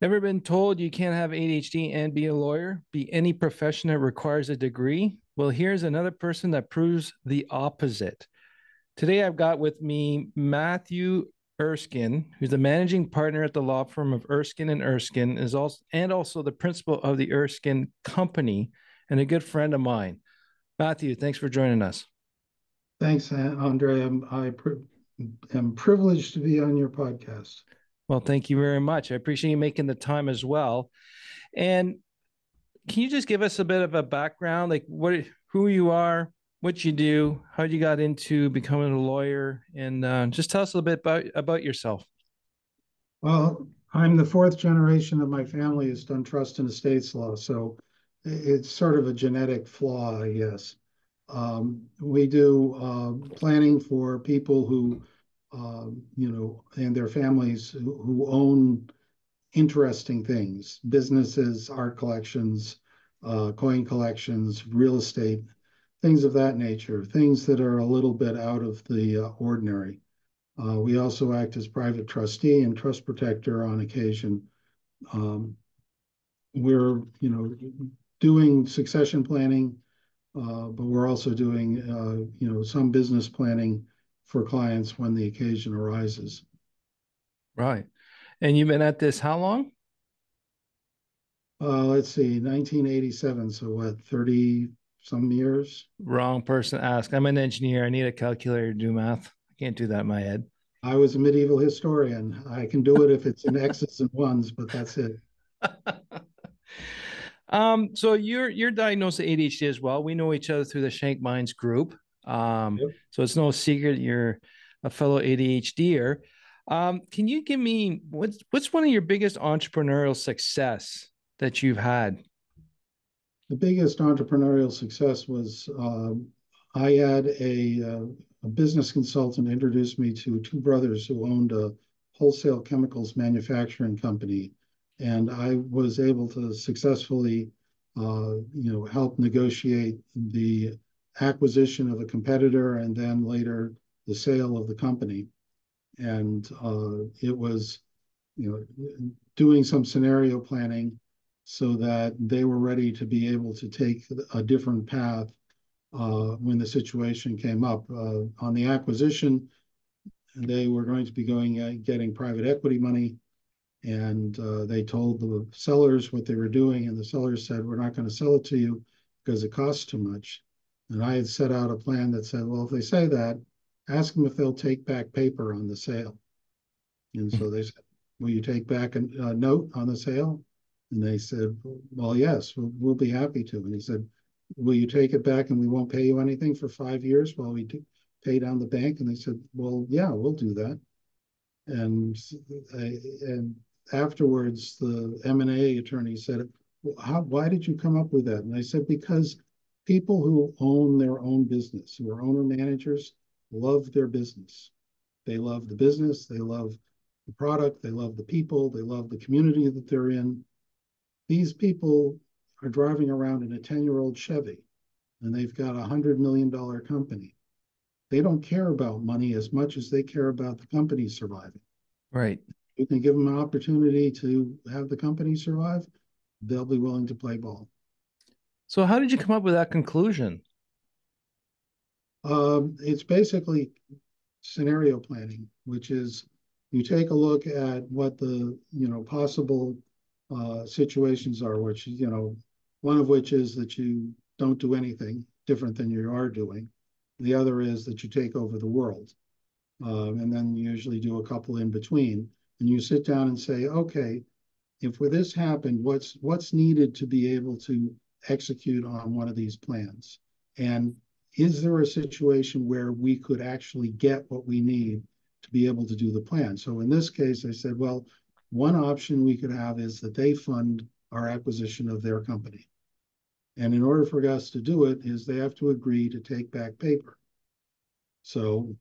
Ever been told you can't have ADHD and be a lawyer? Be any profession that requires a degree? Well, here's another person that proves the opposite. Today, I've got with me Matthew Erskine, who's the managing partner at the law firm of Erskine and Erskine, and also the principal of the Erskine Company, and a good friend of mine. Matthew, thanks for joining us. Thanks, Andre. Am privileged to be on your podcast. Well, thank you very much. I appreciate you making the time as well. And can you just give us a bit of a background, like who you are, what you do, how you got into becoming a lawyer, and just tell us a little bit about yourself. Well, I'm the fourth generation of my family has done trust and estates law, so it's sort of a genetic flaw, I guess. We do planning for people who, and their families who own interesting things, businesses, art collections, coin collections, real estate, things of that nature, things that are a little bit out of the ordinary. We also act as private trustee and trust protector on occasion. Um, we're, doing succession planning, but we're also doing, some business planning for clients when the occasion arises. Right. And you've been at this how long? Let's see, 1987, so what, 30 some years? Wrong person to ask. I'm an engineer. I need a calculator to do math. I can't do that in my head. I was a medieval historian. I can do it if it's in X's and ones, but that's it. So you're diagnosed with ADHD as well. We know each other through the Shank Minds group. Yep. So it's no secret you're a fellow ADHDer. Can you give me what's one of your biggest entrepreneurial success that you've had? The biggest entrepreneurial success was I had a business consultant introduce me to two brothers who owned a wholesale chemicals manufacturing company, and I was able to successfully, help negotiate the acquisition of a competitor and then later the sale of the company. And it was, doing some scenario planning so that they were ready to be able to take a different path when the situation came up. On the acquisition, they were going to be going getting private equity money, and they told the sellers what they were doing, and the sellers said, "We're not going to sell it to you because it costs too much." And I had set out a plan that said, "Well, if they say that, ask them if they'll take back paper on the sale." And so they said, "Will you take back a note on the sale?" And they said, "Well, yes, we'll be happy to." And he said, "Will you take it back and we won't pay you anything for 5 years while we pay down the bank?" And they said, "Well, yeah, we'll do that." And and afterwards, the M&A attorney said, well, why did you come up with that? And I said, because people who own their own business, who are owner managers, love their business. They love the business, they love the product, they love the people, they love the community that they're in. These people are driving around in a 10-year-old Chevy and they've got $100 million company. They don't care about money as much as they care about the company surviving. Right. You can give them an opportunity to have the company survive, they'll be willing to play ball. So how did you come up with that conclusion? It's basically scenario planning, which is you take a look at what the possible situations are, which one of which is that you don't do anything different than you are doing. The other is that you take over the world, and then you usually do a couple in between, and you sit down and say, okay, if for this happened, what's needed to be able to execute on one of these plans, and is there a situation where we could actually get what we need to be able to do the plan? So in this case, I said, well, one option we could have is that they fund our acquisition of their company. And in order for us to do it, is they have to agree to take back paper. So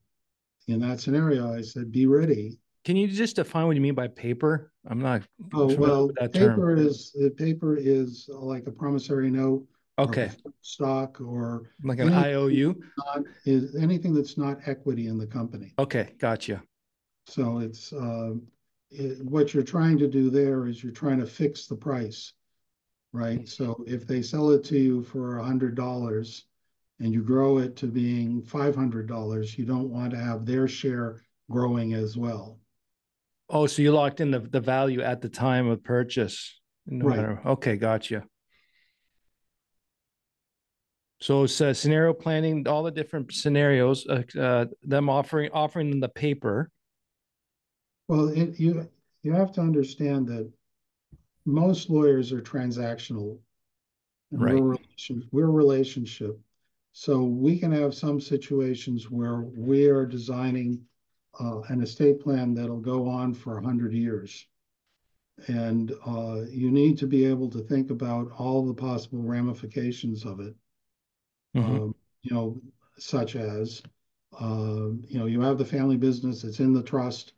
in that scenario, I said, be ready. Can you just define what you mean by paper? I'm not Oh, familiar well, with that term. paper is like a promissory note or Okay. preferred stock or Like an anything IOU. anything that's not equity in the company. Okay, gotcha. So what you're trying to do there is you're trying to fix the price, right? So if they sell it to you for $100 and you grow it to being $500, you don't want to have their share growing as well. Oh, so you locked in the value at the time of purchase, no Right. matter. Okay, gotcha. So it's scenario planning, all the different scenarios, them offering them the paper. Well, you have to understand that most lawyers are transactional, and Right. we're relationship. So we can have some situations where we are designing an estate plan that'll go on for 100 years. And you need to be able to think about all the possible ramifications of it, Mm-hmm. you know, such as, you have the family business, it's in the trust.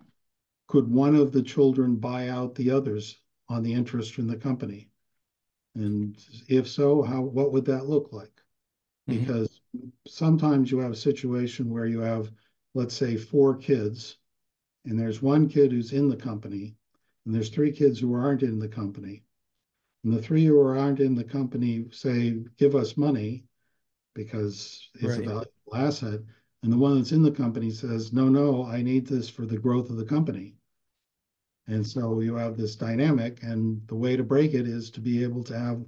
Could one of the children buy out the others on the interest in the company? And if so, what would that look like? Mm-hmm. Because sometimes you have a situation where you have, let's say, 4 kids, and there's one kid who's in the company, and there's 3 kids who aren't in the company. And the 3 who aren't in the company say, give us money because it's a Right. valuable asset. And the one that's in the company says, no, no, I need this for the growth of the company. And so you have this dynamic, and the way to break it is to be able to have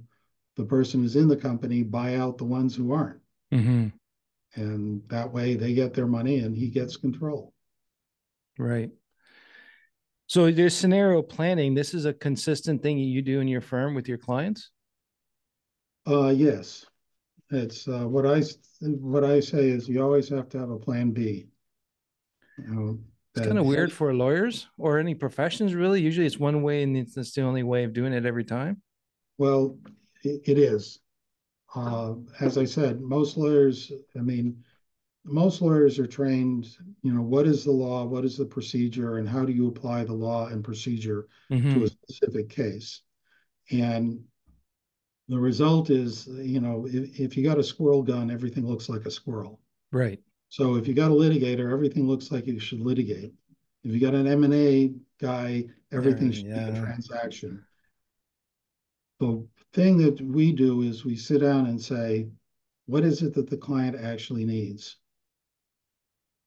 the person who's in the company buy out the ones who aren't. Mm-hmm. And that way they get their money and he gets control. Right. So there's scenario planning. This is a consistent thing you do in your firm with your clients. Yes, it's what I say is you always have to have a plan B. You know, It's kind that of weird any, for lawyers or any professions, really. Usually it's one way and it's the only way of doing it every time. well, it is. As I said, most lawyers are trained, what is the law, what is the procedure, and how do you apply the law and procedure to a Mm-hmm. specific case? And the result is, if you got a squirrel gun, everything looks like a squirrel. Right. So if you got a litigator, everything looks like you should litigate. If you got an M&A guy, everything Everything. should be a Yeah. transaction. The thing that we do is we sit down and say, what is it that the client actually needs?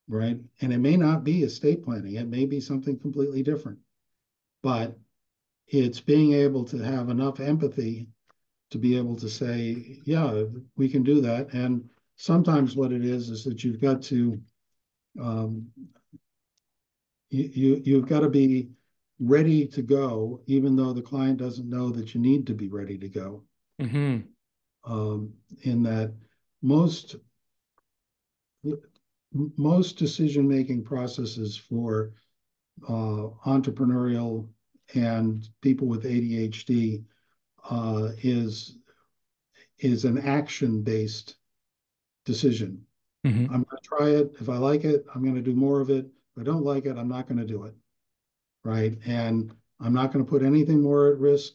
Right? And it may not be estate planning, it may be something completely different, but it's being able to have enough empathy to be able to say, yeah, we can do that. And sometimes what it is that you've got to um, you've got to be ready to go, even though the client doesn't know that you need to be ready to go. Mm-hmm. In that most most decision making processes for entrepreneurial and people with ADHD is an action based decision. Mm-hmm. I'm going to try it. If I like it, I'm going to do more of it. If I don't like it, I'm not going to do it. Right. And I'm not going to put anything more at risk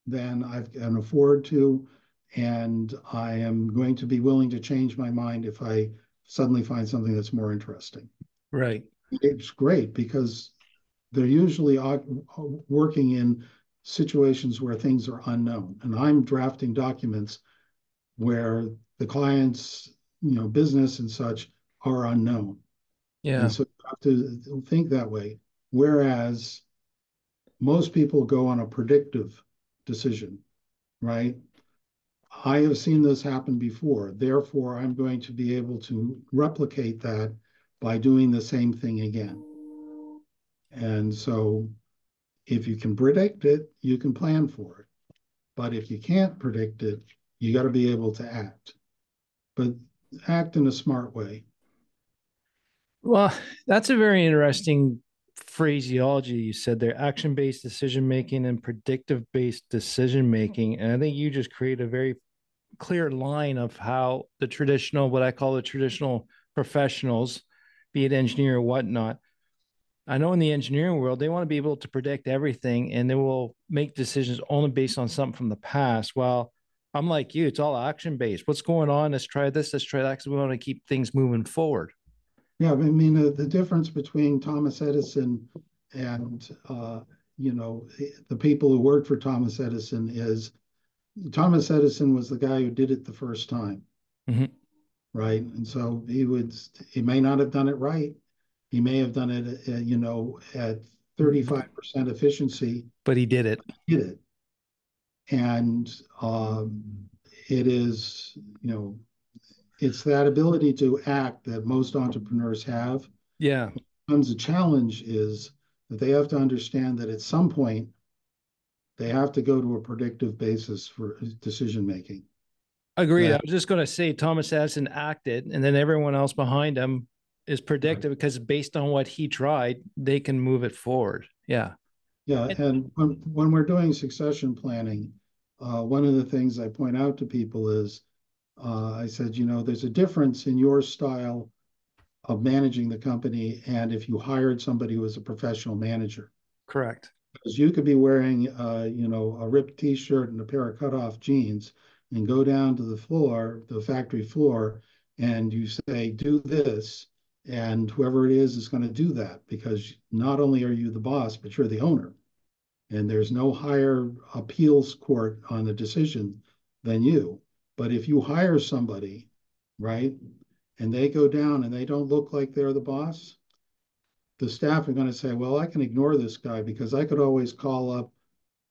than I can afford to. And I am going to be willing to change my mind if I suddenly find something that's more interesting. Right. It's great because they're usually working in situations where things are unknown. And I'm drafting documents where the client's, business and such are unknown. And Yeah. so you have to think that way. Whereas most people go on a predictive decision, right? I have seen this happen before. Therefore, I'm going to be able to replicate that by doing the same thing again. And so if you can predict it, you can plan for it. But if you can't predict it, you got to be able to act, but act in a smart way. Well, that's a very interesting phraseology you said there, action-based decision making and predictive-based decision making. And I think you just create a very clear line of how the traditional, what I call the traditional professionals, be it engineer or whatnot. I know in the engineering world, they want to be able to predict everything and they will make decisions only based on something from the past. Well, I'm like you, it's all action based. What's going on? Let's try this, let's try that, because we want to keep things moving forward. Yeah, the difference between Thomas Edison And, the people who worked for Thomas Edison Thomas Edison was the guy who did it the first time, Mhm. right? And so he may not have done it right. He may have done it, at 35% efficiency. But he did it. He did it. And it is, it's that ability to act that most entrepreneurs have. Yeah. Becomes a challenge is that they have to understand that at some point they have to go to a predictive basis for decision making. Agreed. I That was just going to say Thomas Edison acted, and then everyone else behind him is right. predictive because based on what he tried, they can move it forward. Yeah. Yeah, and when we're doing succession planning, one of the things I point out to people is I said, there's a difference in your style of managing the company and if you hired somebody who was a professional manager. Correct. Because you could be wearing, a ripped T-shirt and a pair of cut-off jeans and go down to the floor, the factory floor, and you say, do this, and whoever it is going to do that because not only are you the boss, but you're the owner. And there's no higher appeals court on the decision than you. But if you hire somebody, right, and they go down and they don't look like they're the boss, the staff are going to say, well, I can ignore this guy because I could always call up,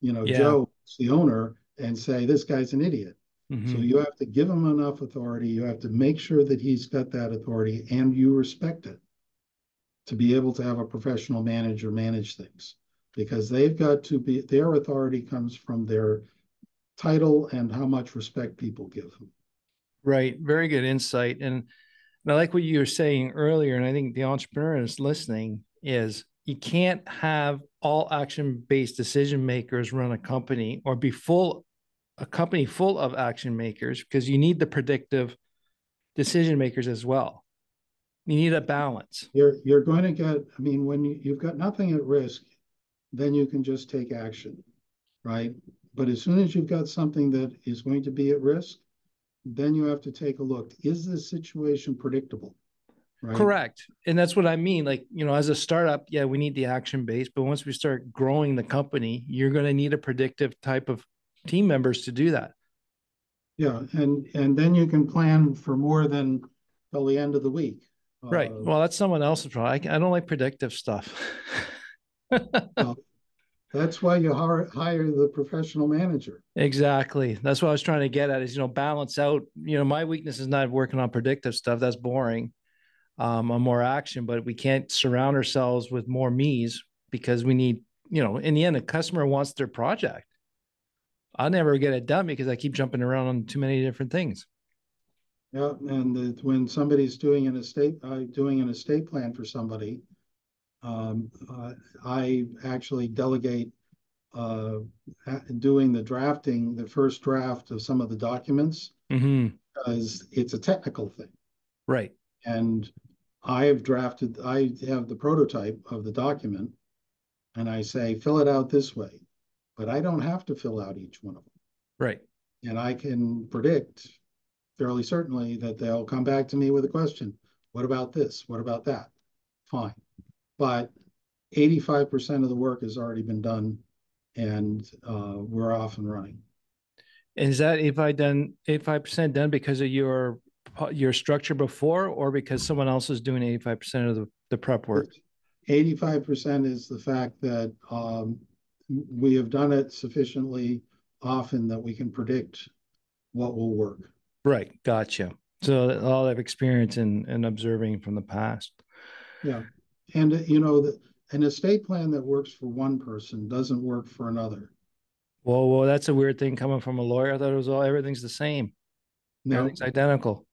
Yeah. Joe, the owner, and say, this guy's an idiot. So Mm-hmm. you have to give him enough authority. You have to make sure that he's got that authority and you respect it to be able to have a professional manager manage things because they've got to be, their authority comes from their title and how much respect people give them. Right. Very good insight. And I like what you were saying earlier, and I think the entrepreneur is listening is you can't have all action-based decision makers run a company or be a company full of action makers because you need the predictive decision makers as well. You need a balance. You're going to get, I mean, when you've got nothing at risk, then you can just take action, right? But as soon as you've got something that is going to be at risk, then you have to take a look. Is this situation predictable? Right? Correct. And that's what I mean. Like, as a startup, yeah, we need the action base, but once we start growing the company, you're going to need a predictive type of team members to do that. Yeah, and then you can plan for more than till the end of the week. Right. Uh, Well, that's someone else's problem. I don't like predictive stuff. well, that's why you hire the professional manager. Exactly. That's what I was trying to get at is, balance out, my weakness is not working on predictive stuff. That's boring. On more action, but we can't surround ourselves with more me's because we need, in the end, the customer wants their project. I'll never get it done because I keep jumping around on too many different things. Yeah, and when somebody's doing an estate plan for somebody, I actually delegate uh, doing the first draft of some of the documents Mm-hmm. because it's a technical thing. Right. And I have the prototype of the document and I say, fill it out this way, but I don't have to fill out each one of them. Right. And I can predict fairly certainly that they'll come back to me with a question. What about this? What about that? Fine. But 85% of the work has already been done and we're off and running. And is that if I done 85% done because of your structure before or because someone else is doing 85% of the prep work? 85% is the fact that we have done it sufficiently often that we can predict what will work. Right. Gotcha. So all that experience and observing from the past. Yeah. And, an estate plan that works for one person doesn't work for another. Well, that's a weird thing coming from a lawyer. I thought it was everything's the same. No, Everything's identical.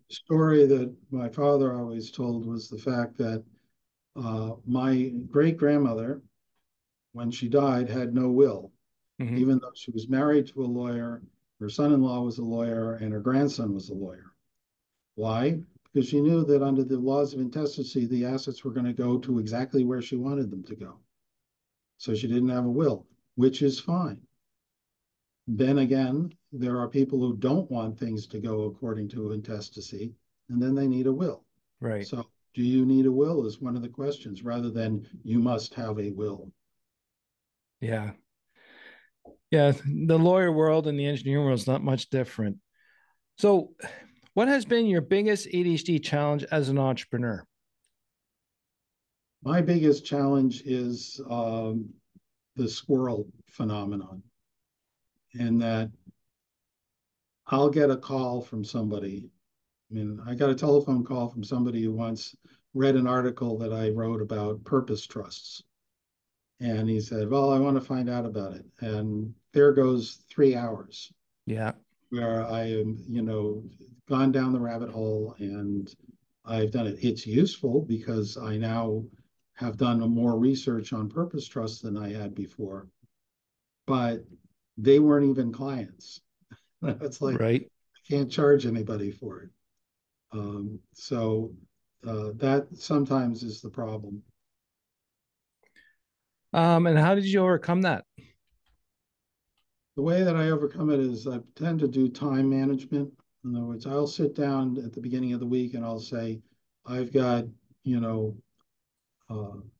story that my father always told was the fact that my great grandmother, when she died, had no will, Mm-hmm. even though she was married to a lawyer, her son in law was a lawyer, and her grandson was a lawyer. Why? Because she knew that under the laws of intestacy, the assets were going to go to exactly where she wanted them to go. So she didn't have a will, which is fine. Then again, there are people who don't want things to go according to intestacy, and then they need a will. Right. So Do you need a will is one of the questions, rather than you must have a will. Yeah. Yeah. The lawyer world and the engineering world is not much different. So, what has been your biggest ADHD challenge as an entrepreneur? My biggest challenge is the squirrel phenomenon, in that I'll get a call from somebody. I mean, I got a telephone call from somebody who once read an article that I wrote about purpose trusts. And he said, well, I want to find out about it. And there goes 3 hours Yeah. where I am, gone down the rabbit hole, and I've done it. It's useful because I now have done more research on purpose trusts than I had before, but they weren't even clients. It's like, Right. I can't charge anybody for it. So that sometimes is the problem. And how did you overcome that? The way that I overcome it is I tend to do time management. In other words, I'll sit down at the beginning of the week and I'll say, I've got, you know,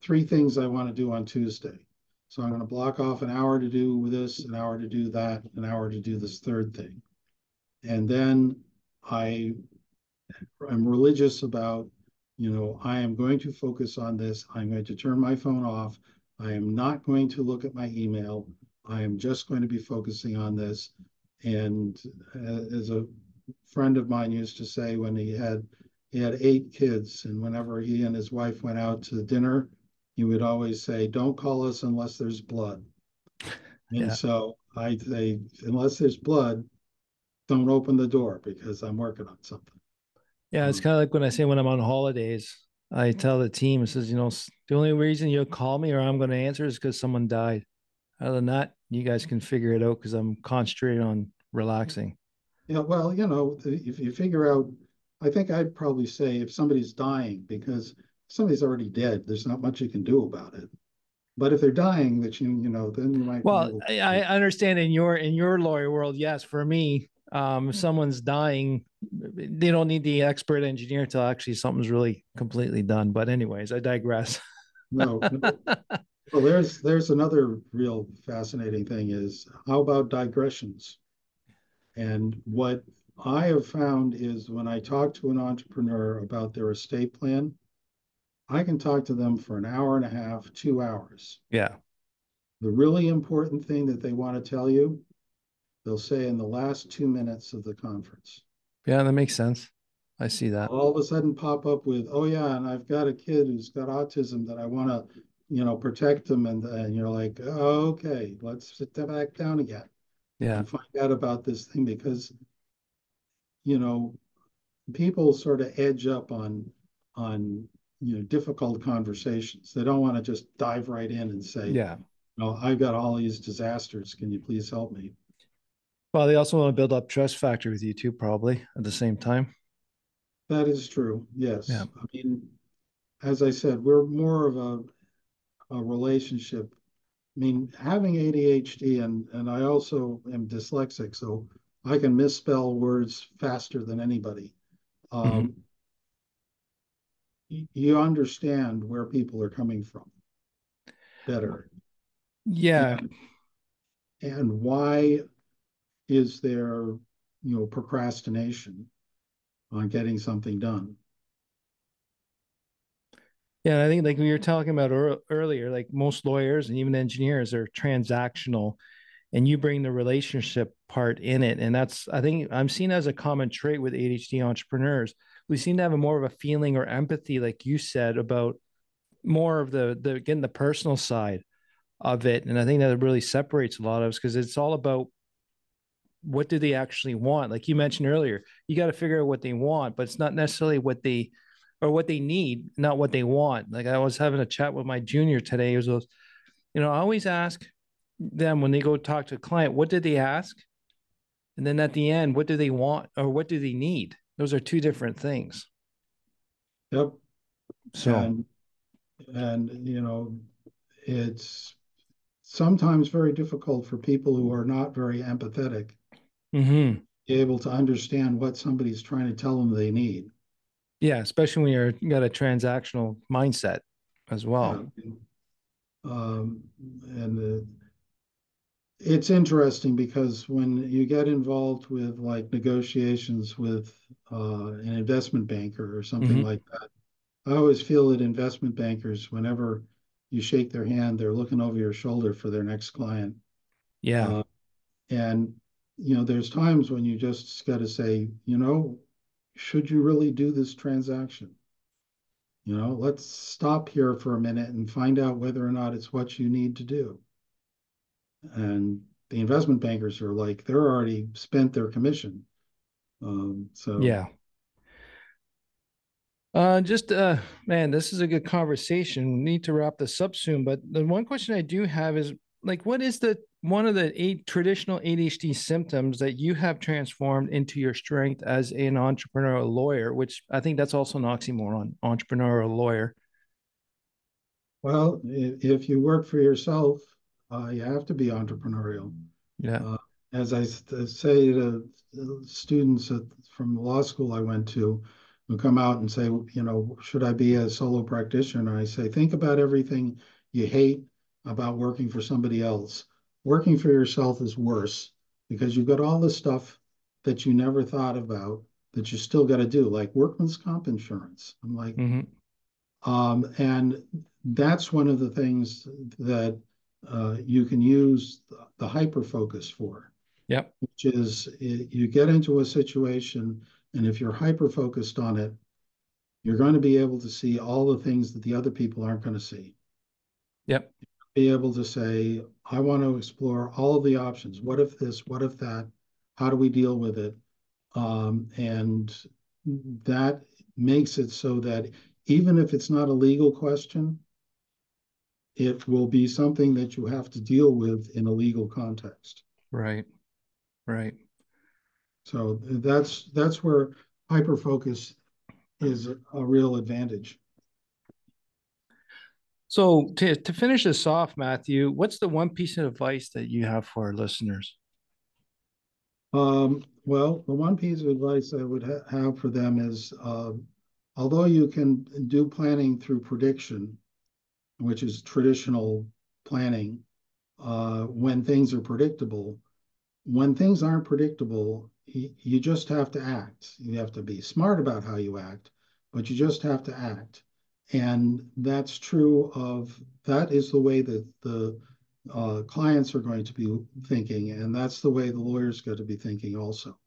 3 things I want to do on Tuesday. So I'm going to block off an hour to do this, an hour to do that, an hour to do this third thing. And then I am religious about, I am going to focus on this. I'm going to turn my phone off. I am not going to look at my email. I am just going to be focusing on this. And as a friend of mine used to say, when he had 8 kids, and whenever he and his wife went out to dinner, he would always say, "Don't call us unless there's blood." And Yeah. so I say, unless there's blood, don't open the door because I'm working on something. Yeah. It's Um, kind of like when I say when I'm on holidays, I tell the team, it says, the only reason you'll call me or I'm going to answer is because someone died. Other than that, you guys can figure it out because I'm concentrating on relaxing. Yeah, well, if you figure out, I think I'd probably say if somebody's dying, because if somebody's already dead, there's not much you can do about it. But if they're dying, then you might be Well, able I to. understand in your lawyer world, yes. For me, if someone's dying, they don't need the expert engineer till actually something's really completely done. But anyways, I digress. No, no. Well, there's another real fascinating thing is, how about digressions? And what I have found is, when I talk to an entrepreneur about their estate plan, I can talk to them for an hour and a half, 2 hours. Yeah. The really important thing that they want to tell you, they'll say in the last 2 minutes of the conference. Yeah, that makes sense. I see that. All of a sudden pop up with, oh yeah, and I've got a kid who's got autism that I want to, protect them. And you're like, oh, okay, let's sit back down again Yeah. and find out about this thing, because, you know, people sort of edge up on, difficult conversations. They don't want to just dive right in and say, Yeah. no, I've got all these disasters. Can you please help me? Well, they also want to build up trust factor with you too, probably at the same time. That is true. Yeah. Yes. I mean, as I said, we're more of a relationship. I mean, having ADHD, and I also am dyslexic, so I can misspell words faster than anybody. Mm-hmm. Um, you understand where people are coming from better, Yeah. and why is there, procrastination on getting something done. Yeah. I think like we were talking about earlier, like most lawyers and even engineers are transactional and you bring the relationship part in it. And that's, I think I'm seen as a common trait with ADHD entrepreneurs. We seem to have a more of a feeling or empathy, like you said, about more of the getting the personal side of it. And I think that really separates a lot of us because it's all about what do they actually want? Like you mentioned earlier, you got to figure out what they want, but it's not necessarily what they or what they need, not what they want. Like I was having a chat with my junior today. He was, I always ask them when they go talk to a client, what did they ask? And then at the end, what do they want or what do they need? Those are two different things. Yep. So, And it's sometimes very difficult for people who are not very empathetic mm-hmm. be able to understand what somebody's trying to tell them they need. Yeah, especially when you got a transactional mindset as Yeah. well. Um, and it's interesting because when you get involved with like negotiations with an investment banker or something Hmm. like that, I always feel that investment bankers, whenever you shake their hand, they're looking over your shoulder for their next client. Yeah. Uh, and, there's times when you just got to say, should you really do this transaction? Let's stop here for a minute and find out whether or not it's what you need to do. And the investment bankers are like, they're already spent their commission. So Yeah. Just man, this is a good conversation. We need to wrap this up soon. But the one question I do have is like, what is the one of the traditional ADHD symptoms that you have transformed into your strength as an entrepreneurial lawyer? Which I think that's also an oxymoron, entrepreneurial lawyer. well, if you work for yourself, you have to be entrepreneurial. Yeah. Uh, as I say to students from the law school I went to, who come out and say, should I be a solo practitioner? I say, think about everything you hate about working for somebody else. Working for yourself is worse because you've got all the stuff that you never thought about that you still got to do, like workman's comp insurance. I'm like, Hmm. and that's one of the things that you can use the hyper focus for, Yep. which is you get into a situation, and if you're hyper focused on it, you're going to be able to see all the things that the other people aren't going to see. Yep. Be able to say, I want to explore all of the options. What if this? What if that? How do we deal with it? And that makes it so that even if it's not a legal question, it will be something that you have to deal with in a legal context. Right. Right. So that's where hyperfocus is a real advantage. So to finish this off, Matthew, what's the one piece of advice that you have for our listeners? Well, the one piece of advice I would have for them is, although you can do planning through prediction, which is traditional planning, when things are predictable, when things aren't predictable, you just have to act. You have to be smart about how you act, but you just have to act. And that's true of that is the way that the clients are going to be thinking, and that's the way the lawyer's going to be thinking also.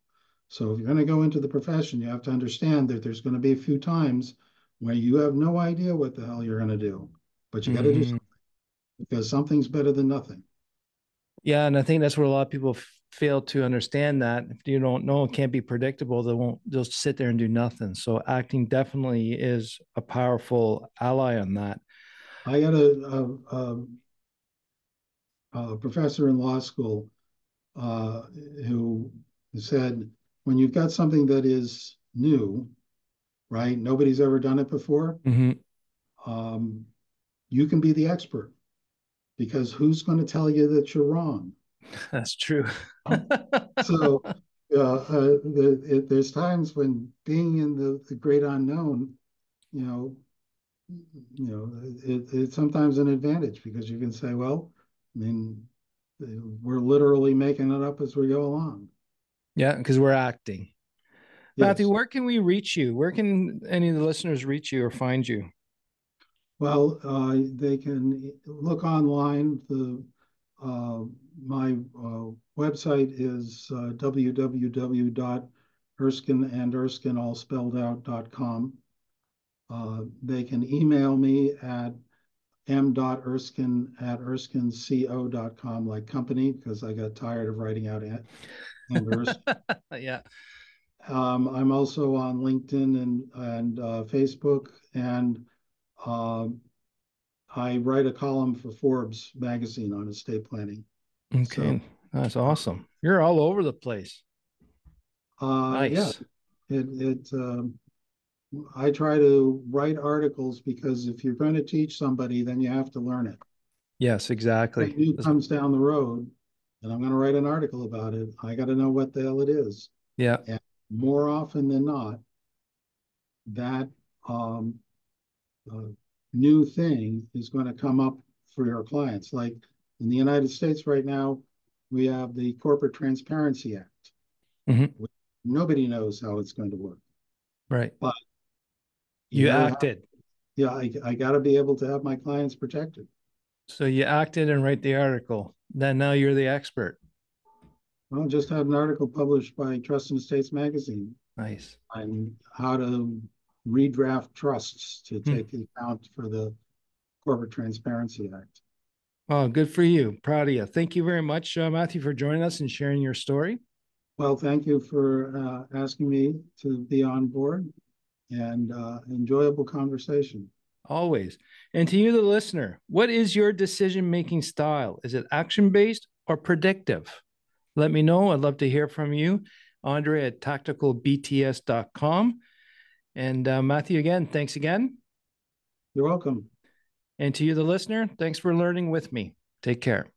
So if you're going to go into the profession, you have to understand that there's going to be a few times where you have no idea what the hell you're going to do, but you got to do Hmm. something because something's better than nothing. Yeah, and I think that's where a lot of people fail to understand that if you don't know, it can't be predictable. They won't just sit there and do nothing. So acting definitely is a powerful ally on that. I got a professor in law school uh, who said, when you've got something that is new, right? Nobody's ever done it before. Hmm. Um, you can be the expert because who's going to tell you that you're wrong? That's true. So there's times when being in the great unknown, you know, it's sometimes an advantage because you can say, well, I mean, we're literally making it up as we go along. Yeah, because we're acting. Matthew, Yes. where can we reach you? Where can any of the listeners reach you or find you? Well, they can look online. Uh, my website is www.erskine all spelled out.com. They can email me at m.erskine@erskineco.com, like company, because I got tired of writing out and Erskine. Yeah. I'm also on LinkedIn and Facebook, and um, I write a column for Forbes magazine on estate planning. So, Okay. That's uh, awesome. You're all over the place. yeah, Nice. it I try to write articles because if you're going to teach somebody, then you have to learn it. Yes, exactly. Something new comes down the road, and I'm going to write an article about it. I got to know what the hell it is. Yeah. And more often than not, that um, uh, new thing is going to come up for your clients. Like in the United States right now, we have the Corporate Transparency Act. Mm-hmm. Nobody knows how it's going to work, Right. but You you have, acted. yeah, I got to be able to have my clients protected. So you acted and write the article. Then now you're the expert. Well, just had an article published by Trust and Estates magazine Nice. on how to redraft trusts to Hmm. take account for the Corporate Transparency Act. Oh, good for you. Proud of you. Thank you very much, Matthew, for joining us and sharing your story. Well, thank you for asking me to be on board and enjoyable conversation. Always. And to you, the listener, what is your decision making style? Is it action based or predictive? Let me know. I'd love to hear from you. Andre at tacticalbts.com. And Matthew, again, thanks again. You're welcome. And to you, the listener, thanks for learning with me. Take care.